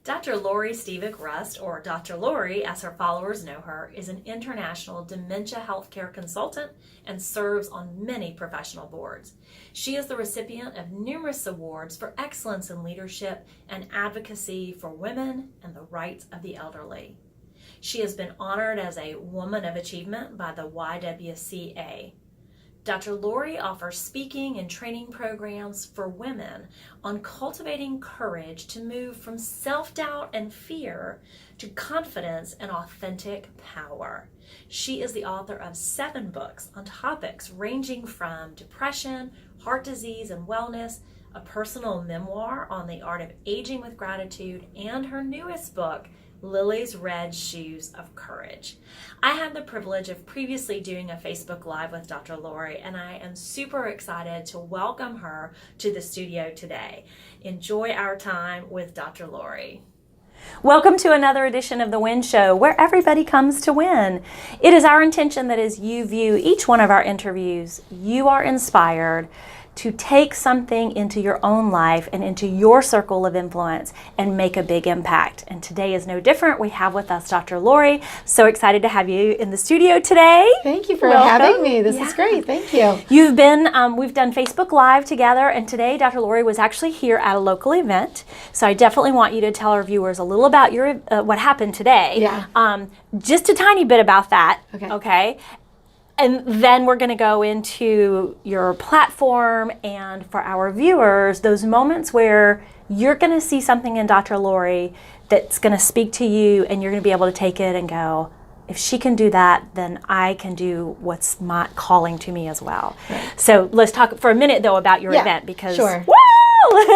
Dr. Lori Stevic-Rust, or Dr. Lori as her followers know her, is an international dementia healthcare consultant and serves on many professional boards. She is the recipient of numerous awards for excellence in leadership and advocacy for women and the rights of the elderly. She has been honored as a Woman of Achievement by the YWCA. Dr. Lori offers speaking and training programs for women on cultivating courage to move from self-doubt and fear to confidence and authentic power. She is the author of 7 books on topics ranging from depression, heart disease, and wellness, a personal memoir on the art of aging with gratitude, and her newest book, Lily's Red Shoes of Courage. I had the privilege of previously doing a Facebook Live with Dr. Lori, and I am super excited to welcome her to the studio today. Enjoy our time with Dr. Lori. Welcome to another edition of the Wynn Show, where everybody comes to win. It is our intention that as you view each one of our interviews, you are inspired to take something into your own life and into your circle of influence and make a big impact. And today is no different. We have with us Dr. Lori. So excited to have you in the studio today. Thank you for having me. This is great. Thank you. You've been, we've done Facebook Live together, and today Dr. Lori was actually here at a local event. So I definitely want you to tell our viewers a little about your what happened today. Yeah. Just a tiny bit about that. Okay. And then we're going to go into your platform, and for our viewers, those moments where you're going to see something in Dr. Lori that's going to speak to you, and you're going to be able to take it and go, if she can do that, then I can do what's my calling to me as well. Right. So let's talk for a minute, though, about your event, because sure. Woo!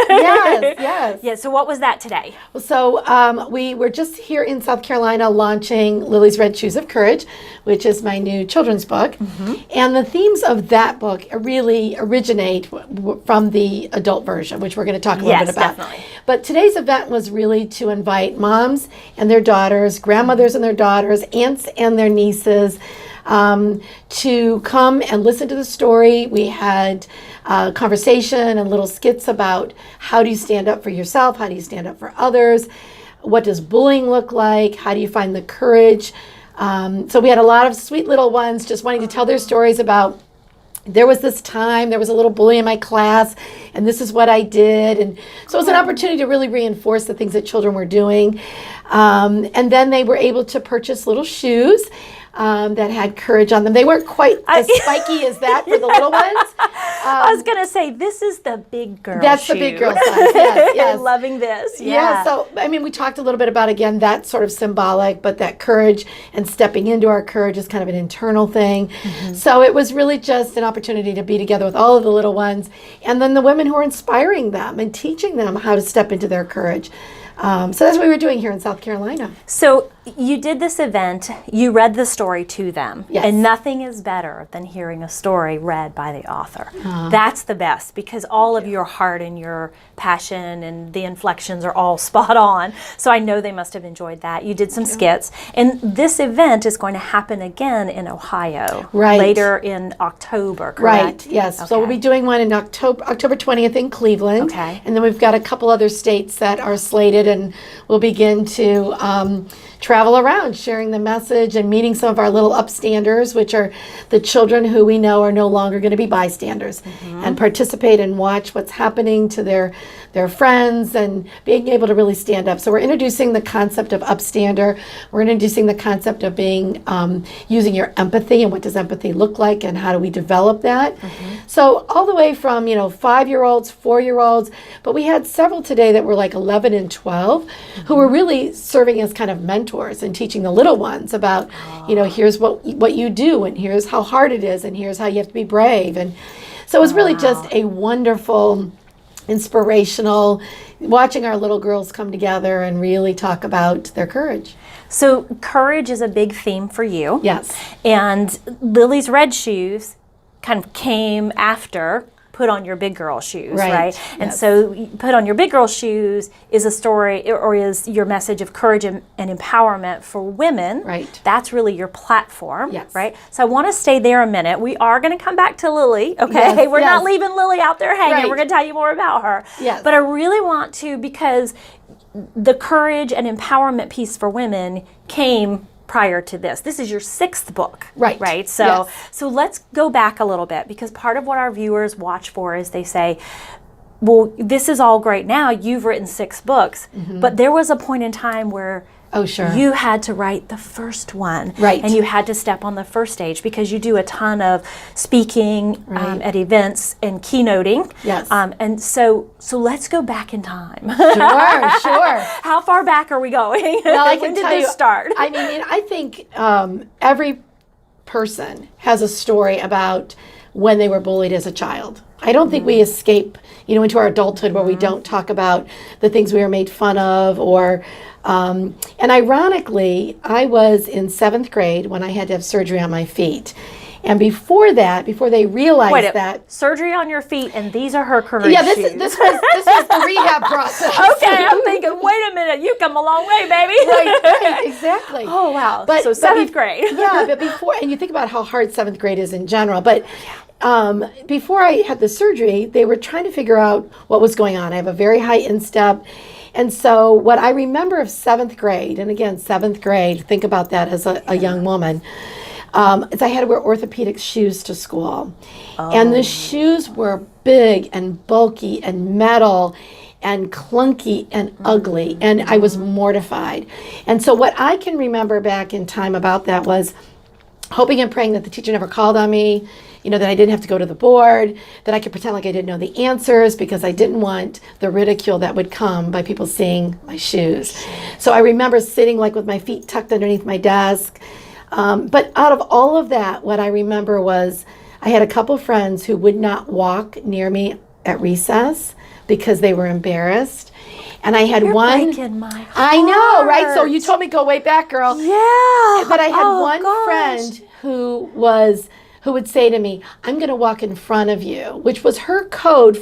Yes. Yeah, so what was that today? So we were just here in South Carolina launching Lily's Red Shoes of Courage, which is my new children's book. Mm-hmm. And the themes of that book really originate from the adult version, which we're going to talk a little bit about. Definitely. But today's event was really to invite moms and their daughters, grandmothers and their daughters, aunts and their nieces, to come and listen to the story. We had conversation and little skits about how do you stand up for yourself, how do you stand up for others, what does bullying look like, how do you find the courage. So we had a lot of sweet little ones just wanting to tell their stories about, there was this time, there was a little bully in my class, and this is what I did. And so it was an opportunity to really reinforce the things that children were doing. And then they were able to purchase little shoes that had courage on them. They weren't quite as spiky as that for the little ones. I was going to say, this is the big girl That's shoe. the big girl size, yes. Loving this, Yeah, so, I mean, we talked a little bit about, again, that sort of symbolic, but that courage and stepping into our courage is kind of an internal thing. Mm-hmm. So it was really just an opportunity to be together with all of the little ones, and then the women who are inspiring them and teaching them how to step into their courage. So that's what we were doing here in South Carolina. So you did this event, you read the story to them, yes. And nothing is better than hearing a story read by the author. That's the best, because all of your heart and your passion and the inflections are all spot on. So I know they must have enjoyed that. You did some skits. And this event is going to happen again in Ohio later in October, correct? Right, yes. Okay. So we'll be doing one in October 20th in Cleveland. Okay. And then we've got a couple other states that are slated, and we'll begin to travel around sharing the message and meeting some of our little upstanders, which are the children who we know are no longer going to be bystanders, and participate and watch what's happening to their friends and being able to really stand up. So we're introducing the concept of Upstander. We're introducing the concept of being using your empathy, and what does empathy look like, and how do we develop that. So all the way from 5-year-olds, 4-year-olds, but we had several today that were like 11 and 12 who were really serving as kind of mentors and teaching the little ones about, here's what you do, and here's how hard it is, and here's how you have to be brave. And so it was really just a wonderful, inspirational, watching our little girls come together and really talk about their courage. So courage is a big theme for you. Yes. And Lily's Red Shoes kind of came after put on your big girl shoes, Right. right? And Yes. so put on your big girl shoes is a story, or is your message of courage and empowerment for women. Right. That's really your platform, Yes. right? So I want to stay there a minute. We are going to come back to Lily, okay? Yes, We're not yes. leaving Lily out there hanging. Right. We're going to tell you more about her. Yes. But I really want to, because the courage and empowerment piece for women came prior to this. This is your 6th book. Right. Right. So Yes. so let's go back a little bit, because part of what our viewers watch for is they say, well, this is all great now. You've written 6 books, but there was a point in time where Oh, sure. you had to write the first one. Right. And you had to step on the first stage, because you do a ton of speaking Right. at events and keynoting. Yes. And so let's go back in time. Sure, sure. How far back are we going? Well, I when can did tell this you, start? I mean, I think every person has a story about when they were bullied as a child. I don't think we escape, into our adulthood where we don't talk about the things we were made fun of, or, and ironically, I was in 7th grade when I had to have surgery on my feet. And before that, before they realized that. Surgery on your feet, and these are her courage Yeah, shoes. this was the rehab process. Okay, I'm thinking, wait a minute, you come a long way, baby. Right, exactly. Oh, wow. But- So but 7th grade. Yeah, but before, and you think about how hard 7th grade is in general, but before I had the surgery, they were trying to figure out what was going on. I have a very high instep. And so what I remember of 7th grade, and again, 7th grade, think about that as a young woman, is I had to wear orthopedic shoes to school. And the shoes were big and bulky and metal and clunky and ugly, and I was mortified. And so what I can remember back in time about that was hoping and praying that the teacher never called on me, that I didn't have to go to the board, that I could pretend like I didn't know the answers, because I didn't want the ridicule that would come by people seeing my shoes. So I remember sitting like with my feet tucked underneath my desk. But out of all of that, what I remember was I had a couple friends who would not walk near me at recess because they were embarrassed. And I had You're one. breaking my heart. I know, right? So you told me go way back, girl. Yeah. But I had Oh, one gosh. friend who would say to me, I'm going to walk in front of you, which was her code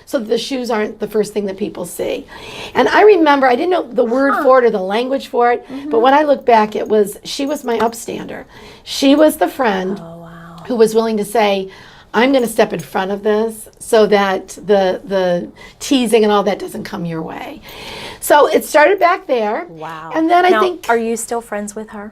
so that the shoes aren't the first thing that people see. And I remember, I didn't know the word for it or the language for it, but when I look back, she was my upstander. She was the friend who was willing to say, I'm going to step in front of this so that the teasing and all that doesn't come your way. So it started back there. Wow. And then I Now, think... are you still friends with her?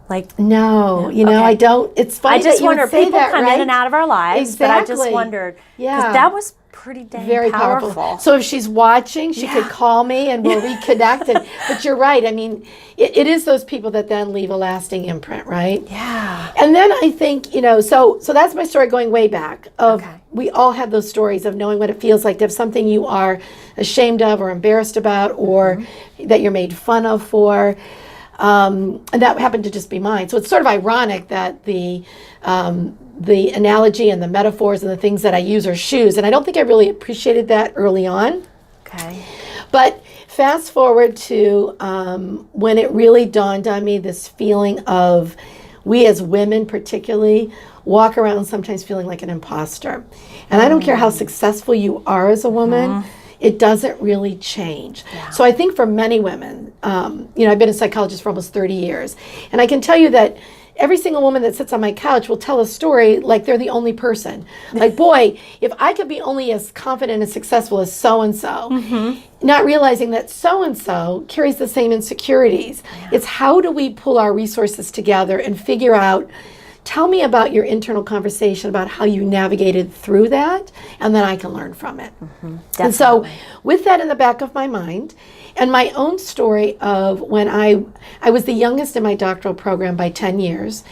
Like, No, okay. I don't. It's funny I just that you wonder, would say people that, come right? in and out of our lives, but I just Exactly. wondered, Yeah. 'cause that was pretty dang Very powerful. So if she's watching, she could call me and we'll reconnect. But you're right. I mean, it is those people that then leave a lasting imprint, right? Yeah. And then I think, so that's my story going way back. Of Okay. we all have those stories of knowing what it feels like to have something you are ashamed of or embarrassed about, or that you're made fun of for. And that happened to just be mine. So it's sort of ironic that the analogy and the metaphors and the things that I use are shoes. And I don't think I really appreciated that early on. Okay. But fast forward to when it really dawned on me, this feeling of we as women particularly walk around sometimes feeling like an imposter. And I don't care how successful you are as a woman, it doesn't really change. Yeah. So I think for many women, I've been a psychologist for almost 30 years, and I can tell you that every single woman that sits on my couch will tell a story like they're the only person. Like, boy, if I could be only as confident and successful as so-and-so, not realizing that so-and-so carries the same insecurities. Yeah. It's how do we pull our resources together and figure out, tell me about your internal conversation about how you navigated through that, and then I can learn from it. And so with that in the back of my mind, and my own story of when I was the youngest in my doctoral program by 10 years,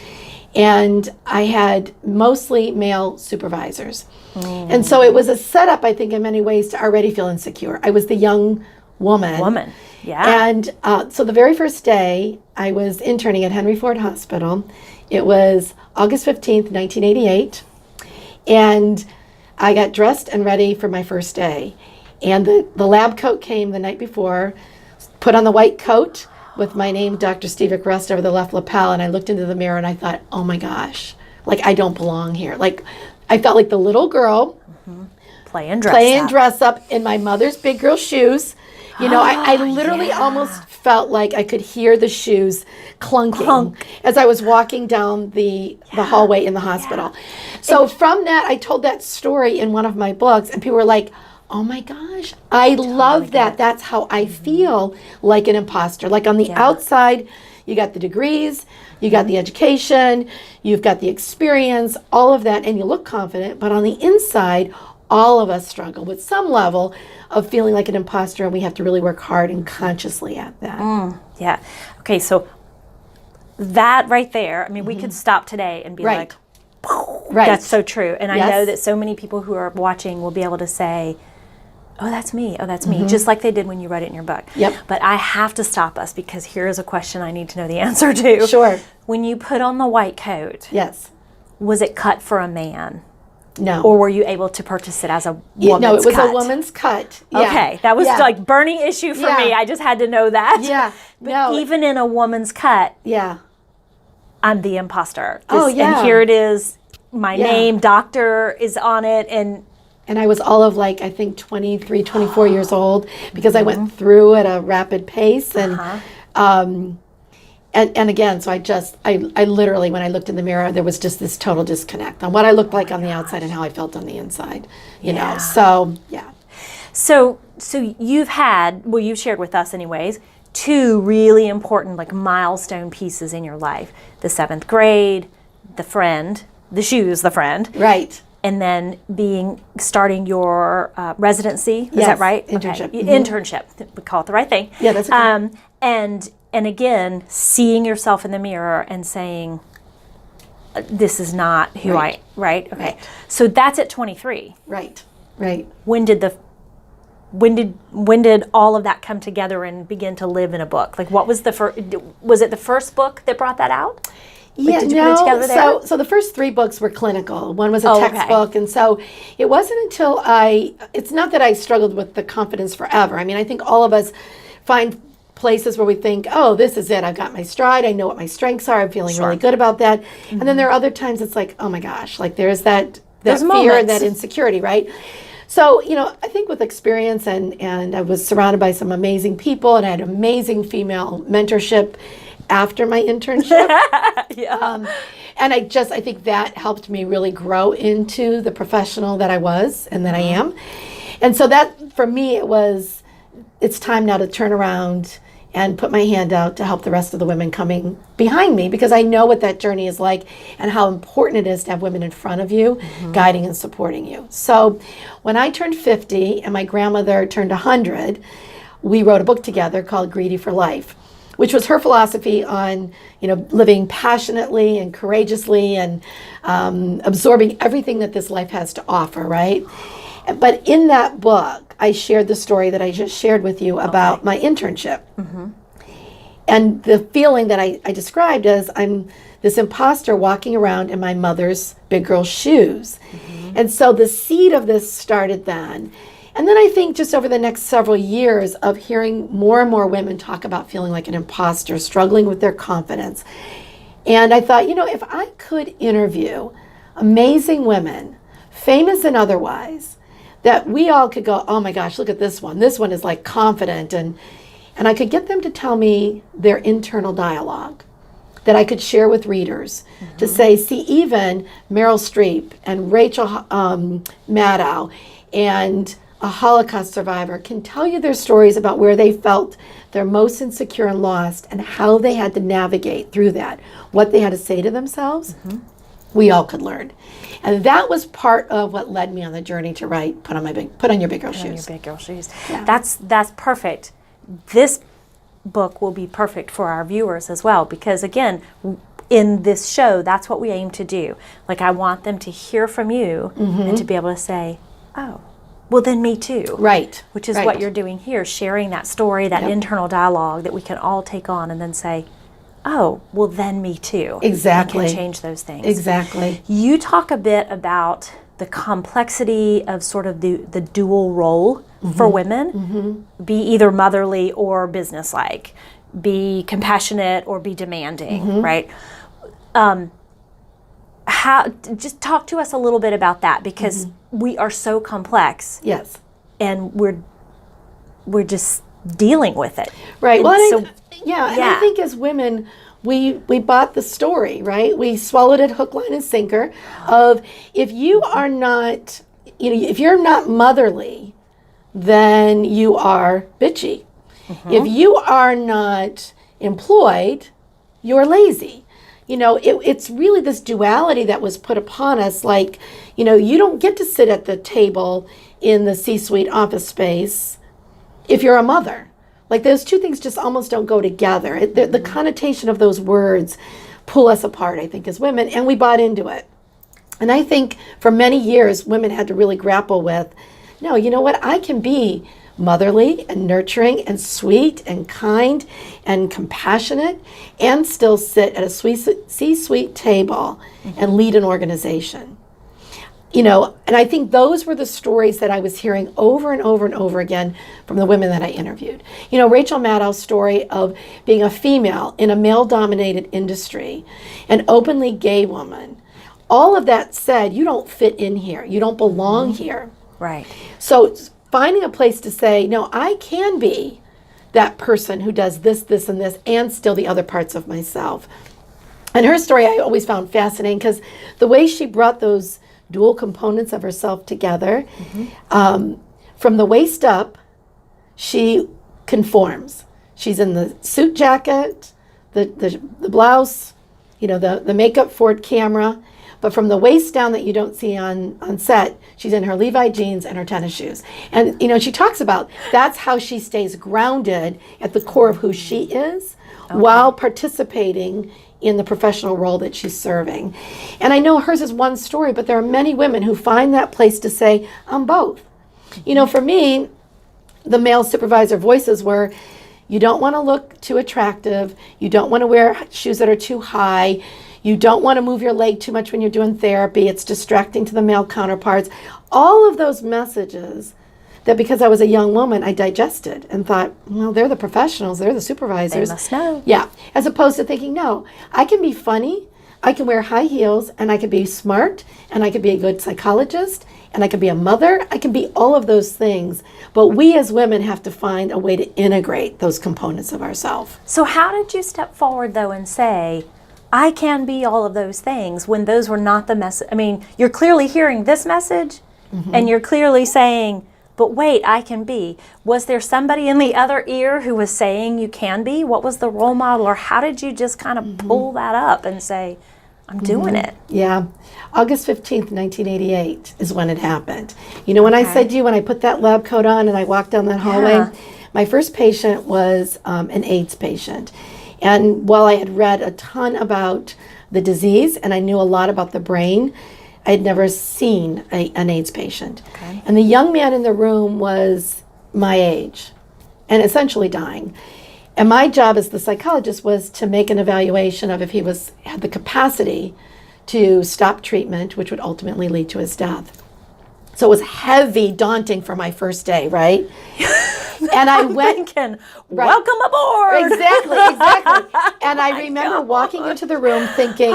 and I had mostly male supervisors. And so it was a setup, I think, in many ways to already feel insecure. I was the young woman. Yeah. And so the very first day, I was interning at Henry Ford Hospital. It was August 15th, 1988. And I got dressed and ready for my first day. And the lab coat came the night before, put on the white coat with my name, Dr. Stevic-Rust, over the left lapel, and I looked into the mirror and I thought, oh my gosh, like I don't belong here. Like I felt like the little girl Playing dress up in my mother's big girl shoes. You know, I literally almost felt like I could hear the shoes clunking as I was walking down the hallway in the hospital. So from that, I told that story in one of my books, and people were like, oh my gosh, I love that. That's how I feel like an imposter. Like on the outside, you got the degrees, you got the education, you've got the experience, all of that, and you look confident. But on the inside, all of us struggle with some level of feeling like an imposter, and we have to really work hard and consciously at that. Yeah. Okay, so that right there, I mean, we could stop today and be like, that's so true. And I know that so many people who are watching will be able to say, oh, that's me. Oh, that's me. Just like they did when you read it in your book. Yep. But I have to stop us because here is a question I need to know the answer to. Sure. When you put on the white coat, was it cut for a man? No. Or were you able to purchase it as a woman's cut? No, it was a woman's cut. Okay. That was like burning issue for me. I just had to know that. Yeah. But even in a woman's cut, I'm the imposter. And here it is. My name, doctor, is on it. And I was all of like, I think 23, 24 years old because I went through at a rapid pace. And again, so I literally, when I looked in the mirror, there was just this total disconnect on what I looked like on the outside and how I felt on the inside, you know? So, So you've had, well, you've shared with us anyways, 2 really important like milestone pieces in your life. The 7th grade, the friend, the shoes, the friend. Right. And then starting your residency, is that right? Internship. Okay. Internship. We call it the right thing. Yeah, that's okay. And again, seeing yourself in the mirror and saying, this is not who right? Okay. Right. So that's at 23. Right. When did all of that come together and begin to live in a book? Like what was was it the first book that brought that out? Yeah, did you put it together there? So the first 3 books were clinical. One was a textbook, and so it wasn't until it's not that I struggled with the confidence forever. I mean, I think all of us find places where we think, oh, this is it. I've got my stride. I know what my strengths are. I'm feeling really good about that. And then there are other times it's like, oh my gosh, like there's that fear and that insecurity, right? So, you know, I think with experience and I was surrounded by some amazing people and I had amazing female mentorship after my internship. And I think that helped me really grow into the professional that I was and that I am. And so that, for me, it's time now to turn around and put my hand out to help the rest of the women coming behind me, because I know what that journey is like and how important it is to have women in front of you, guiding and supporting you. So when I turned 50 and my grandmother turned 100, we wrote a book together called Greedy for Life, which was her philosophy on, you know, living passionately and courageously and absorbing everything that this life has to offer, right? But in that book, I shared the story that I just shared with you about my internship. And the feeling that I described as I'm this imposter walking around in my mother's big girl shoes. And so the seed of this started then. And then I think just over the next several years of hearing more and more women talk about feeling like an imposter, struggling with their confidence. And I thought, you know, if I could interview amazing women, famous and otherwise, that we all could go, oh my gosh, look at this one. This one is like confident. And I could get them to tell me their internal dialogue that I could share with readers to say, see, even Meryl Streep and Rachel Maddow and a Holocaust survivor can tell you their stories about where they felt they're most insecure and lost and how they had to navigate through that, what they had to say to themselves. We all could learn. And that was part of what led me on the journey to write Put on Your Big Girl Shoes. Put on Your Big Girl Shoes. Yeah. That's perfect. This book will be perfect for our viewers as well, because again, in this show, that's what we aim to do. Like, I want them to hear from you and to be able to say, oh, well then me too. Right. Which is what you're doing here, sharing that story, that internal dialogue that we can all take on and then say, oh, well then me too. Exactly. I can change those things. Exactly. You talk a bit about the complexity of sort of the dual role for women, be either motherly or businesslike, be compassionate or be demanding, right? Just talk to us a little bit about that, because we are so complex. Yes. And we're just dealing with it. Right. And Well, so, and I think as women, we bought the story, right? We swallowed it hook, line, and sinker of if you are not, if you're not motherly, then you are bitchy. If you are not employed, you're lazy. It's really this duality that was put upon us. Like, you don't get to sit at the table in the C-suite office space if you're a mother. Like, those two things just almost don't go together. The connotation of those words pull us apart, I think, as women, and we bought into it. And I think for many years, women had to really grapple with, no, you know what? I can be motherly and nurturing and sweet and kind and compassionate and still sit at a C-suite table and lead an organization. And I think those were the stories that I was hearing over and over and over again from the women that I interviewed. Rachel Maddow's story of being a female in a male-dominated industry, an openly gay woman. All of that said, you don't fit in here. You don't belong here. Right. So finding a place to say, no, I can be that person who does this, this, and this, and still the other parts of myself. And her story I always found fascinating because the way she brought those dual components of herself together, from the waist up, she conforms. She's in the suit jacket, the blouse, the makeup for camera. But from the waist down that you don't see on set, she's in her Levi jeans and her tennis shoes. And, she talks about that's how she stays grounded at the core of who she is while participating in the professional role that she's serving. And I know hers is one story, but there are many women who find that place to say, I'm both. For me, the male supervisor voices were, you don't want to look too attractive. You don't want to wear shoes that are too high. You don't want to move your leg too much when you're doing therapy. It's distracting to the male counterparts. All of those messages that because I was a young woman, I digested and thought, well, they're the professionals. They're the supervisors. They must know. Yeah. As opposed to thinking, no, I can be funny. I can wear high heels and I can be smart and I can be a good psychologist and I can be a mother. I can be all of those things. But we as women have to find a way to integrate those components of ourselves. So how did you step forward, though, and say, I can be all of those things when those were not the message? I mean, you're clearly hearing this message and you're clearly saying, but wait, I can be. Was there somebody in the other ear who was saying you can be? What was the role model, or how did you just kind of pull that up and say, I'm doing it? Yeah. August 15th, 1988 is when it happened. When I said to you, when I put that lab coat on and I walked down that hallway, my first patient was an AIDS patient. And while I had read a ton about the disease and I knew a lot about the brain, I had never seen an AIDS patient. Okay. And the young man in the room was my age and essentially dying. And my job as the psychologist was to make an evaluation of if he had the capacity to stop treatment, which would ultimately lead to his death. So it was heavy, daunting for my first day, right? And I went, thinking, welcome aboard. Exactly. And I remember walking into the room thinking,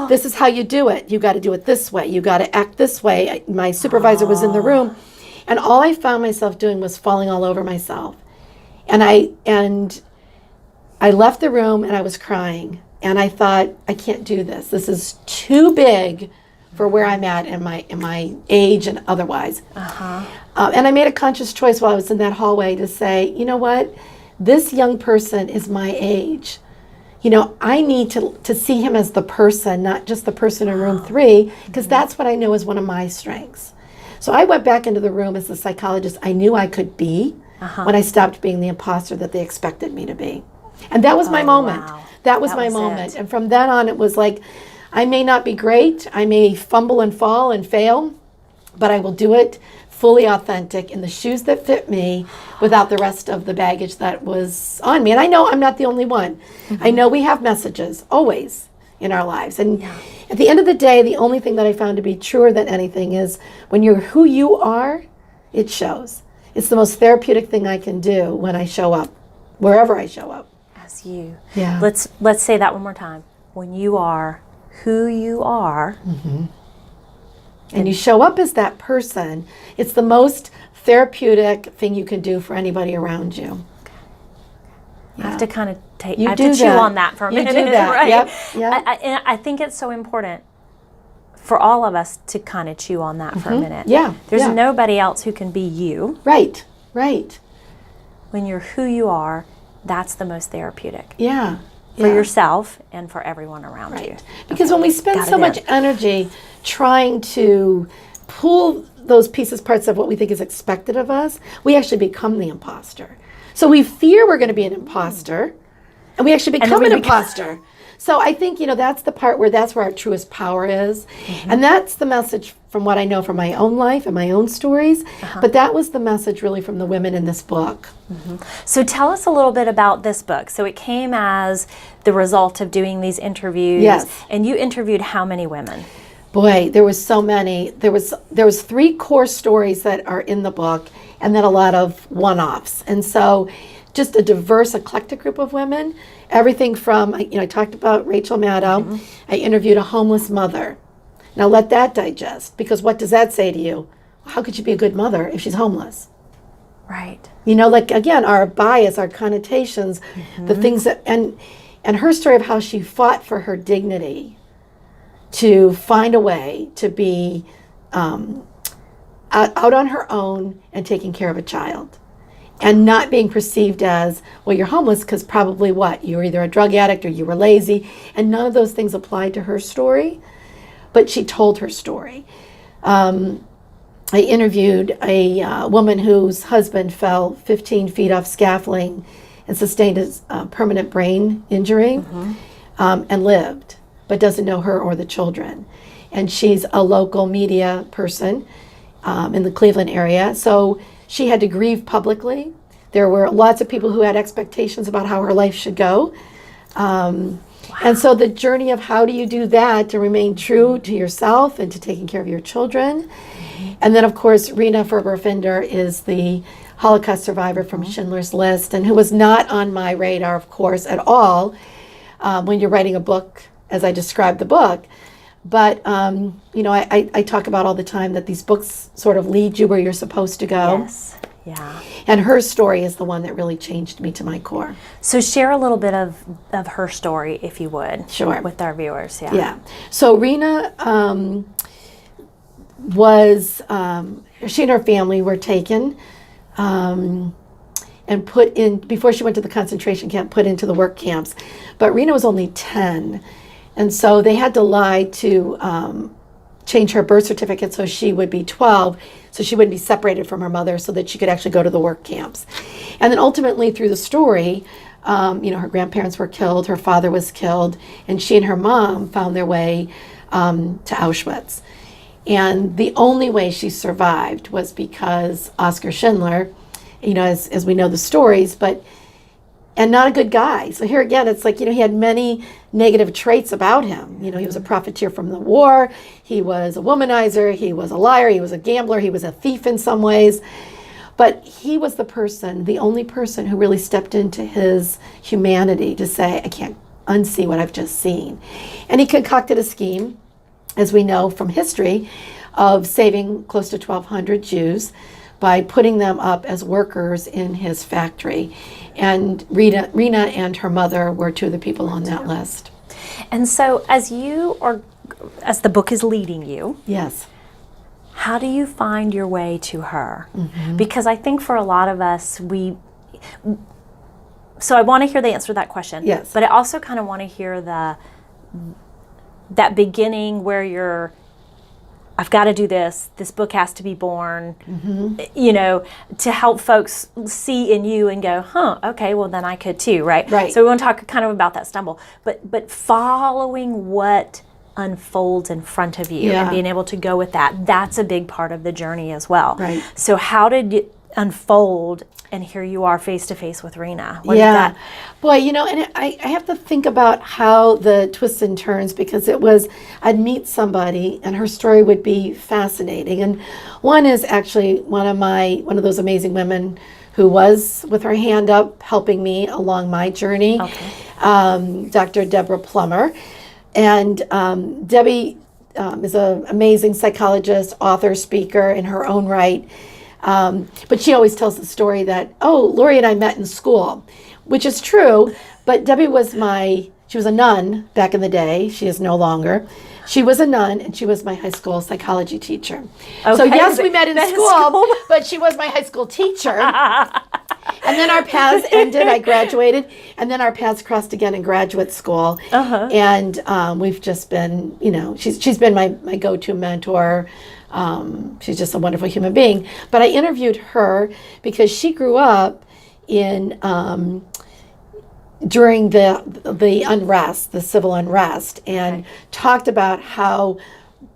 this is how you do it. You got to do it this way. You got to act this way. My supervisor was in the room. And all I found myself doing was falling all over myself. And I left the room and I was crying. And I thought, I can't do this. This is too big for where I'm at in my age and otherwise. And I made a conscious choice while I was in that hallway to say, you know what? This young person is my age. I need to see him as the person, not just the person in room 3, because that's what I know is one of my strengths. So I went back into the room as the psychologist I knew I could be when I stopped being the imposter that they expected me to be. And that was my moment. Wow. That was my moment. And from then on, it was like, I may not be great, I may fumble and fall and fail, but I will do it fully authentic in the shoes that fit me without the rest of the baggage that was on me. And I know I'm not the only one. I know we have messages always in our lives. And at the end of the day, the only thing that I found to be truer than anything is when you're who you are, it shows. It's the most therapeutic thing I can do when I show up, wherever I show up. As you. Yeah. Let's say that one more time. When you are who you are, and you show up as that person, it's the most therapeutic thing you can do for anybody around you. I have to kind of take, You I have do to chew that. on that for a You minute. do that. Right? Yep, yep. And I think it's so important for all of us to kind of chew on that for a minute. Yeah, There's yeah. nobody else who can be you. Right, right. When you're who you are, that's the most therapeutic Yeah. for yeah. yourself and for everyone around you. Because when we spend Got it so there. much energy trying to pull those pieces, parts of what we think is expected of us, we actually become the imposter. So we fear we're going to be an imposter, and we actually then become we an become- imposter. So I think, that's the part that's where our truest power is. And that's the message from what I know from my own life and my own stories. But that was the message really from the women in this book. So tell us a little bit about this book. So it came as the result of doing these interviews. Yes. And you interviewed how many women? Boy, there was so many. There was 3 core stories that are in the book, and then a lot of one-offs. And so just a diverse, eclectic group of women. Everything from, I talked about Rachel Maddow. I interviewed a homeless mother. Now let that digest, because what does that say to you? How could you be a good mother if she's homeless? Right. Again, our bias, our connotations, the things that, and her story of how she fought for her dignity to find a way to be out on her own and taking care of a child. And not being perceived as, well, you're homeless because probably what? You were either a drug addict or you were lazy. And none of those things applied to her story, but she told her story. I interviewed a woman whose husband fell 15 feet off scaffolding and sustained a permanent brain injury and lived, but doesn't know her or the children. And she's a local media person in the Cleveland area. So she had to grieve publicly. There were lots of people who had expectations about how her life should go. And so the journey of how do you do that to remain true to yourself and to taking care of your children. And then, of course, Rena Ferber-Finder is the Holocaust survivor from Schindler's List, and who was not on my radar, of course, at all when you're writing a book, as I described the book. But, I talk about all the time that these books sort of lead you where you're supposed to go. Yes. Yeah. And her story is the one that really changed me to my core. So share a little bit of her story, if you would. Sure. With our viewers. Yeah. Yeah. So Rena was, she and her family were taken and put in, before she went to the concentration camp, put into the work camps. But Rena was only 10. And so they had to lie to change her birth certificate so she would be 12, so she wouldn't be separated from her mother, so that she could actually go to the work camps. And then ultimately through the story, her grandparents were killed, her father was killed, and she and her mom found their way to Auschwitz. And the only way she survived was because Oskar Schindler, as we know the stories, and not a good guy. So here again, it's like, he had many negative traits about him. He was a profiteer from the war. He was a womanizer. He was a liar. He was a gambler. He was a thief in some ways. But he was the only person who really stepped into his humanity to say, I can't unsee what I've just seen. And he concocted a scheme, as we know from history, of saving close to 1,200 Jews by putting them up as workers in his factory. And Rena and her mother were 2 of the people on that list. And so as the book is leading you, Yes. how do you find your way to her? Because I think for a lot of us, so I want to hear the answer to that question. Yes. But I also kind of want to hear that beginning where I've got to do this book has to be born, to help folks see in you and go, okay, well then I could too, right? Right. So we want to talk kind of about that stumble, but following what unfolds in front of you and being able to go with that's a big part of the journey as well. Right. So how did it unfold, and here you are face to face with Rena? Boy, and I have to think about how the twists and turns, because I'd meet somebody and her story would be fascinating. And one is actually one of those amazing women who was with her hand up helping me along my journey, Dr. Deborah Plummer. And Debbie is an amazing psychologist, author, speaker in her own right. But she always tells the story that, oh, Lori and I met in school, which is true. But Debbie she was a nun back in the day. She is no longer. She was a nun, and she was my high school psychology teacher. Okay. So yes, we met in school, but she was my high school teacher. And then our paths ended. I graduated, and then our paths crossed again in graduate school. And we've just been, she's been my go-to mentor. She's just a wonderful human being. But I interviewed her because she grew up in during the unrest, the civil unrest, and talked about how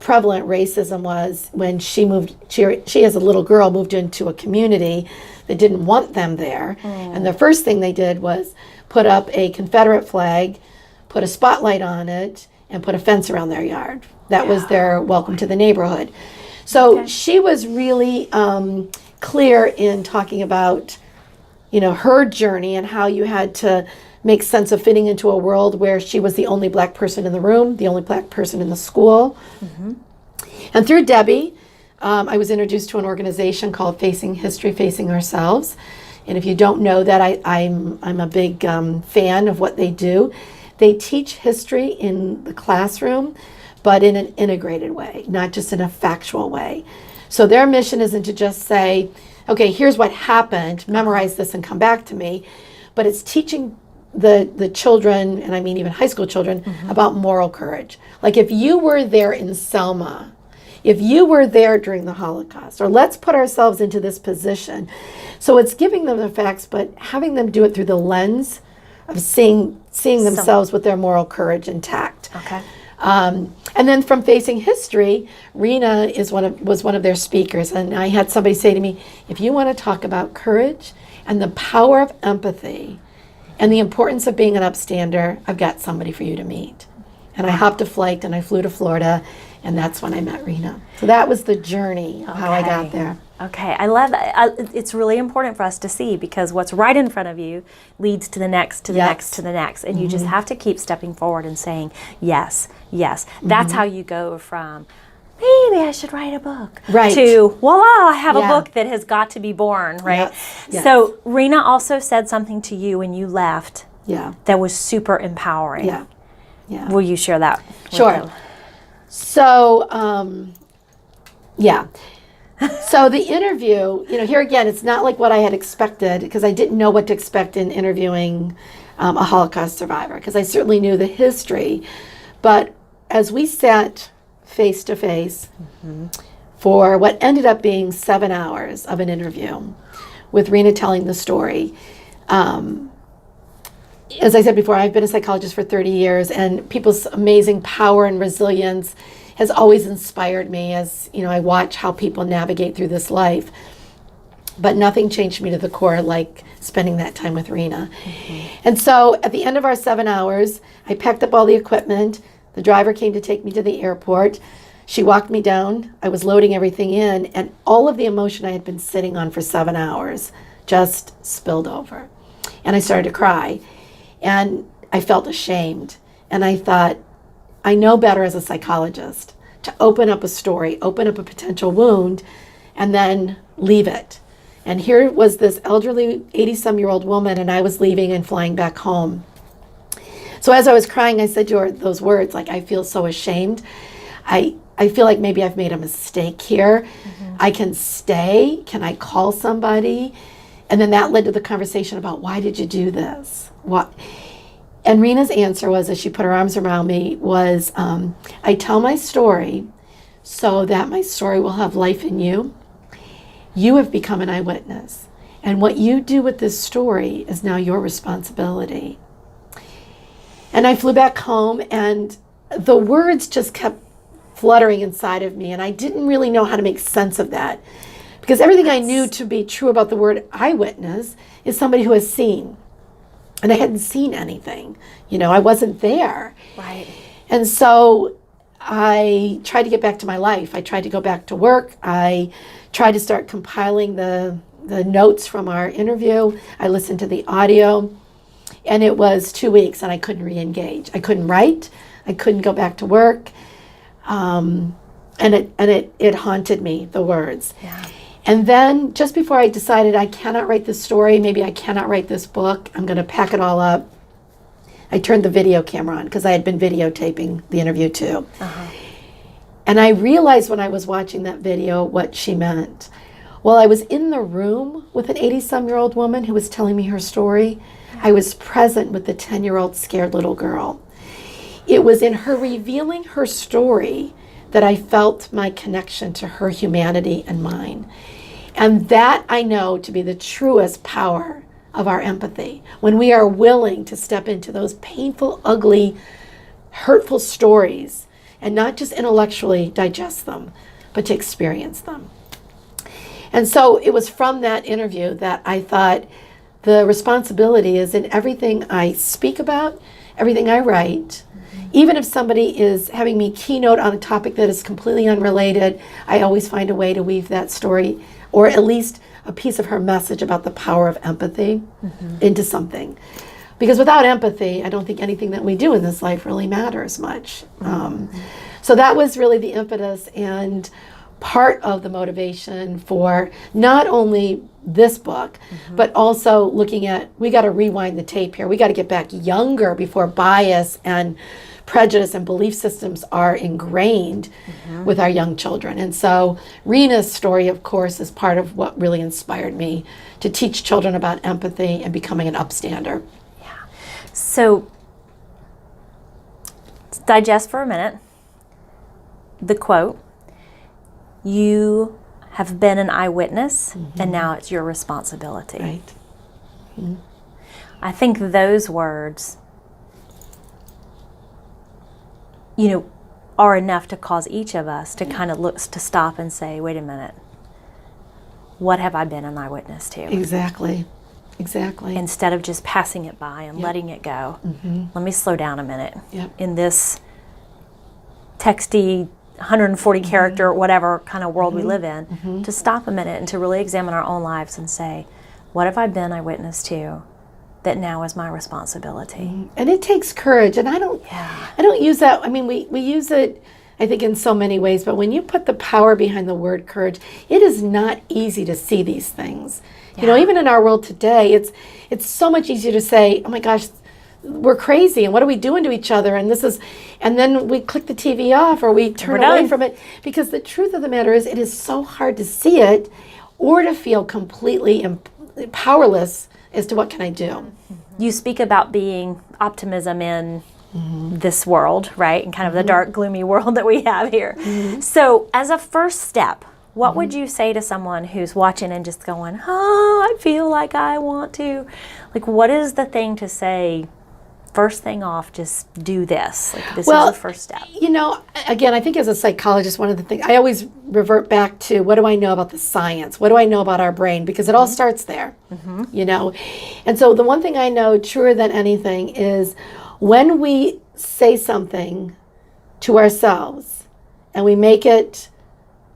prevalent racism was when she moved. She as a little girl moved into a community that didn't want them there, and the first thing they did was put up a Confederate flag, put a spotlight on it, and put a fence around their yard. That was their welcome to the neighborhood. So she was really clear in talking about, her journey and how you had to make sense of fitting into a world where she was the only black person in the room, the only black person in the school. And through Debbie, I was introduced to an organization called Facing History, Facing Ourselves. And if you don't know that, I'm a big fan of what they do. They teach history in the classroom, but in an integrated way, not just in a factual way. So their mission isn't to just say, okay, here's what happened, memorize this and come back to me, but it's teaching the children, and I mean even high school children, about moral courage. Like if you were there in Selma, if you were there during the Holocaust, or let's put ourselves into this position. So it's giving them the facts, but having them do it through the lens of seeing themselves with their moral courage intact. Okay. And then from Facing History, Rena was one of their speakers, and I had somebody say to me, if you want to talk about courage and the power of empathy and the importance of being an upstander, I've got somebody for you to meet. And I hopped a flight and I flew to Florida, and that's when I met Rena. So that was the journey of how I got there. Okay, I love that. It's really important for us to see, because what's right in front of you leads to the next, to the next, to the next. And you just have to keep stepping forward and saying, yes, yes. That's how you go from, maybe I should write a book, to, voila, I have a book that has got to be born, right? Yes. So Rena also said something to you when you left that was super empowering. Yeah. Will you share that with Sure. them? So, So the interview, here again, it's not like what I had expected, because I didn't know what to expect in interviewing a Holocaust survivor, because I certainly knew the history. But as we sat face to face for what ended up being 7 hours of an interview with Rena telling the story, as I said before, I've been a psychologist for 30 years, and people's amazing power and resilience has always inspired me as, I watch how people navigate through this life. But nothing changed me to the core like spending that time with Rena. And so at the end of our 7 hours, I packed up all the equipment. The driver came to take me to the airport. She walked me down. I was loading everything in, and all of the emotion I had been sitting on for 7 hours just spilled over. And I started to cry. And I felt ashamed. And I thought, I know better as a psychologist to open up a story, open up a potential wound, and then leave it. And here was this elderly 80-some-year-old woman, and I was leaving and flying back home. So as I was crying, I said to her those words, like, I feel so ashamed. I feel like maybe I've made a mistake here. I can stay. Can I call somebody? And then that led to the conversation about, why did you do this? What? And Rena's answer was, as she put her arms around me, was, I tell my story so that my story will have life in you. You have become an eyewitness. And what you do with this story is now your responsibility. And I flew back home, and the words just kept fluttering inside of me, and I didn't really know how to make sense of that. Because everything I knew to be true about the word eyewitness is somebody who has seen. And I hadn't seen anything. I wasn't there. Right. And so I tried to get back to my life. I tried to go back to work. I tried to start compiling the notes from our interview. I listened to the audio. And it was 2 weeks, and I couldn't re-engage. I couldn't write. I couldn't go back to work. And it haunted me, the words. Yeah. And then just before I decided I cannot write this story, maybe I cannot write this book, I'm going to pack it all up, I turned the video camera on because I had been videotaping the interview too. And I realized when I was watching that video what she meant. While I was in the room with an 80-some-year-old woman who was telling me her story, I was present with the 10-year-old scared little girl. It was in her revealing her story that I felt my connection to her humanity and mine. And that I know to be the truest power of our empathy, when we are willing to step into those painful, ugly, hurtful stories and not just intellectually digest them, but to experience them. And so it was from that interview that I thought the responsibility is in everything I speak about, everything I write. Even if somebody is having me keynote on a topic that is completely unrelated, I always find a way to weave that story, or at least a piece of her message about the power of empathy into something. Because without empathy, I don't think anything that we do in this life really matters much. So that was really the impetus and part of the motivation for not only this book, but also looking at, we got to rewind the tape here. We got to get back younger before bias and prejudice and belief systems are ingrained with our young children. And so Rena's story, of course, is part of what really inspired me to teach children about empathy and becoming an upstander. Yeah. So digest for a minute the quote, "You have been an eyewitness, and now it's your responsibility." Right. I think those words, are enough to cause each of us to kind of look, to stop and say, wait a minute, what have I been an eyewitness to? Exactly. Exactly. Instead of just passing it by and letting it go. Let me slow down a minute. In this texty, 140 character, whatever kind of world we live in, to stop a minute and to really examine our own lives and say, what have I been eyewitness to that now is my responsibility? And it takes courage, and I don't use that. I mean, we use it, I think, in so many ways, but when you put the power behind the word courage, it is not easy to see these things. Even in our world today, it's so much easier to say, oh my gosh, we're crazy, and what are we doing to each other? And then we click the TV off, or we turn away from it, because the truth of the matter is, it is so hard to see it or to feel completely powerless as to what can I do. You speak about being optimism in this world, right? And kind of the dark, gloomy world that we have here. So as a first step, what would you say to someone who's watching and just going, I feel like I want to? Like, what is the thing to say, first thing off, just do this? Like, this is the first step. Again, I think as a psychologist, one of the things, I always revert back to, what do I know about the science? What do I know about our brain? Because it all starts there, And so the one thing I know truer than anything is when we say something to ourselves and we make it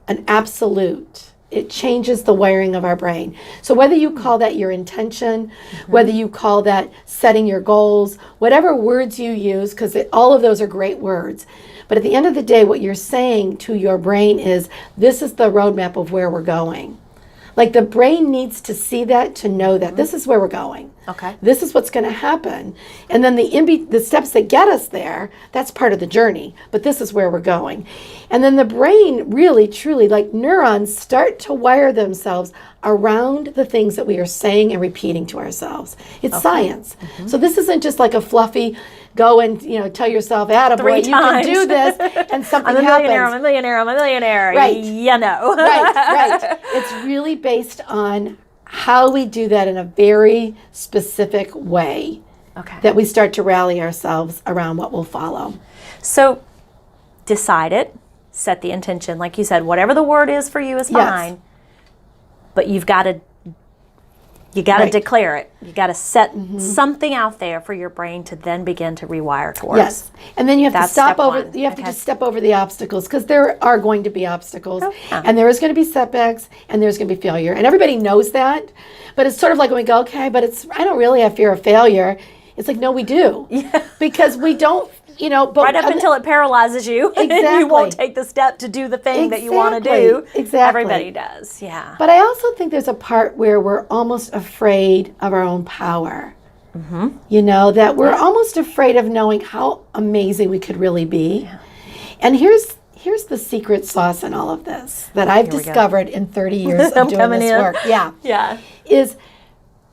an absolute, it changes the wiring of our brain. So whether you call that your intention, whether you call that setting your goals, whatever words you use, because all of those are great words. But at the end of the day, what you're saying to your brain is, this is the roadmap of where we're going. Like, the brain needs to see that, to know that this is where we're going. Okay. This is what's going to happen. And then the steps that get us there, that's part of the journey. But this is where we're going. And then the brain really, truly, like neurons, start to wire themselves around the things that we are saying and repeating to ourselves. It's science. So this isn't just like a fluffy, go and tell yourself, attaboy, you can do this, and something happens. I'm a millionaire. Right. Right. It's really based on how we do that in a very specific way. Okay. That we start to rally ourselves around what will follow. So decide it, set the intention. Like you said, whatever the word is for you is fine. But you've got to declare it. You got to set something out there for your brain to then begin to rewire towards. Yes, and then you have to stop over. one. You have to just step over the obstacles, because there are going to be obstacles, and there is going to be setbacks, and there's going to be failure, and everybody knows that. But it's sort of like when we go, okay, but I don't really have fear of failure. It's like, no, we do, because we don't. but right up until it paralyzes you, and you won't take the step to do the thing that you want to do. Exactly. Everybody does, yeah. But I also think there's a part where we're almost afraid of our own power. That we're almost afraid of knowing how amazing we could really be. Yeah. And here's the secret sauce in all of this that I've discovered in 30 years of doing this work. Yeah. Is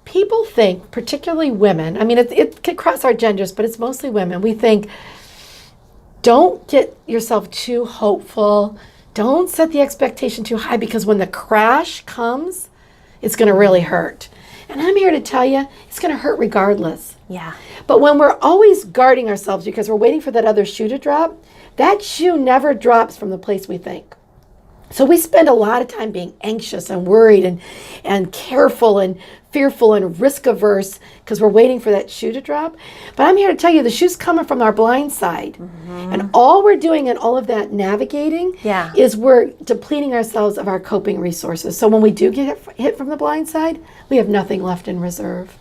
people think, particularly women, I mean, it could cross our genders, but it's mostly women. We think, don't get yourself too hopeful. Don't set the expectation too high, because when the crash comes, it's going to really hurt. And I'm here to tell you, it's going to hurt regardless. Yeah. But when we're always guarding ourselves because we're waiting for that other shoe to drop, that shoe never drops from the place we think. So we spend a lot of time being anxious and worried and careful and fearful and risk averse because we're waiting for that shoe to drop. But I'm here to tell you, the shoe's coming from our blind side. And all we're doing in all of that navigating is we're depleting ourselves of our coping resources. So when we do get hit from the blind side, we have nothing left in reserve.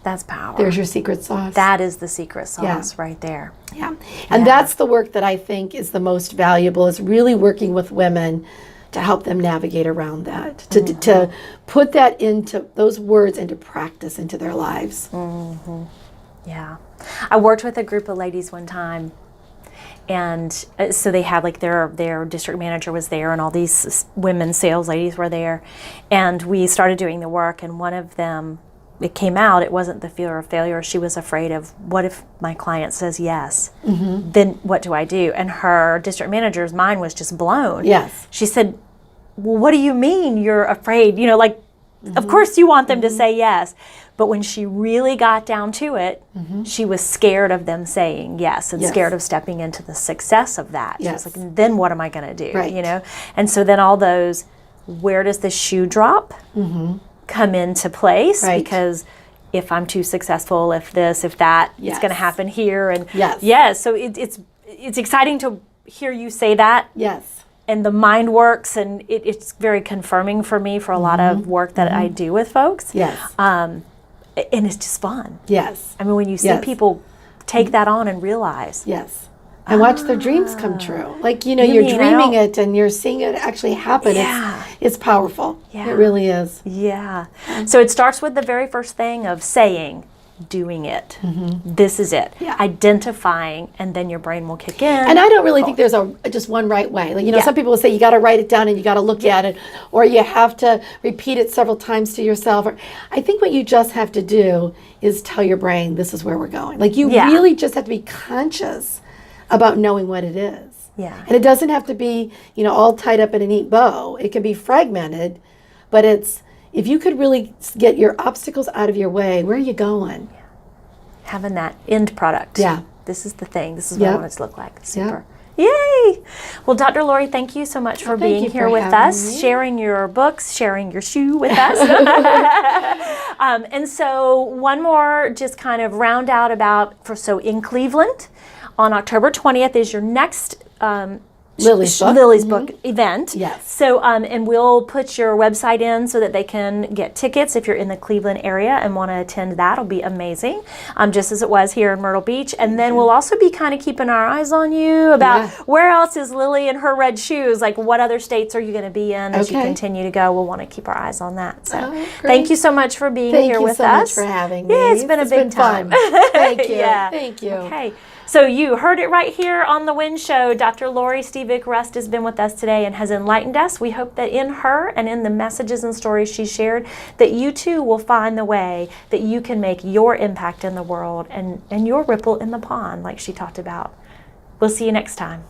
That's power. There's your secret sauce. That is the secret sauce right there. Yeah. And that's the work that I think is the most valuable, is really working with women to help them navigate around that, to put that into those words into practice into their lives. Yeah. I worked with a group of ladies one time, and so they had like their district manager was there, and all these women sales ladies were there, and we started doing the work, and one of them, it came out, it wasn't the fear of failure. She was afraid of, what if my client says yes? Then what do I do? And her district manager's mind was just blown. Yes. She said, well, what do you mean you're afraid? Of course you want them to say yes. But when she really got down to it, she was scared of them saying yes and scared of stepping into the success of that. She was like, then what am I going to do? Right. And so then all those, where does the shoe drop? Come into place, because if I'm too successful, if this, if that, it's going to happen here, and so it's exciting to hear you say that. Yes. And the mind works, and it's very confirming for me for a lot of work that I do with folks. Yes. And it's just fun. Yes. I mean, when you see people take that on and realize. Yes. And watch their dreams come true. Like, you're dreaming it and you're seeing it actually happen. Yeah. It's powerful. Yeah. It really is. Yeah. So it starts with the very first thing of saying, doing it. This is it. Yeah. Identifying, and then your brain will kick in. And I don't really think there's just one right way. Like, some people will say you got to write it down and you got to look at it, or you have to repeat it several times to yourself. I think what you just have to do is tell your brain, this is where we're going. Like, you really just have to be conscious about knowing what it is. Yeah. And it doesn't have to be, all tied up in a neat bow. It can be fragmented, but if you could really get your obstacles out of your way, where are you going? Yeah. Having that end product. Yeah. This is the thing. This is what I want it to look like. Super. Yep. Yay! Well, Dr. Lori, thank you so much for being here with us, sharing your books, sharing your shoe with us. And so one more, just kind of round out so in Cleveland, on October 20th is your next Lily's book event. Yes. So, and we'll put your website in so that they can get tickets if you're in the Cleveland area and want to attend that. It'll be amazing, just as it was here in Myrtle Beach. And then we'll also be kind of keeping our eyes on you about where else is Lily in her red shoes? Like, what other states are you going to be in as you continue to go? We'll want to keep our eyes on that. So, thank you so much for being here with us. Thank you so much for having me. Yeah, it's been a big time. Fun. Thank you. Thank you. Okay. So you heard it right here on the Wynn Show. Dr. Lori Stevic-Rust has been with us today and has enlightened us. We hope that in her and in the messages and stories she shared, that you too will find the way that you can make your impact in the world and your ripple in the pond, like she talked about. We'll see you next time.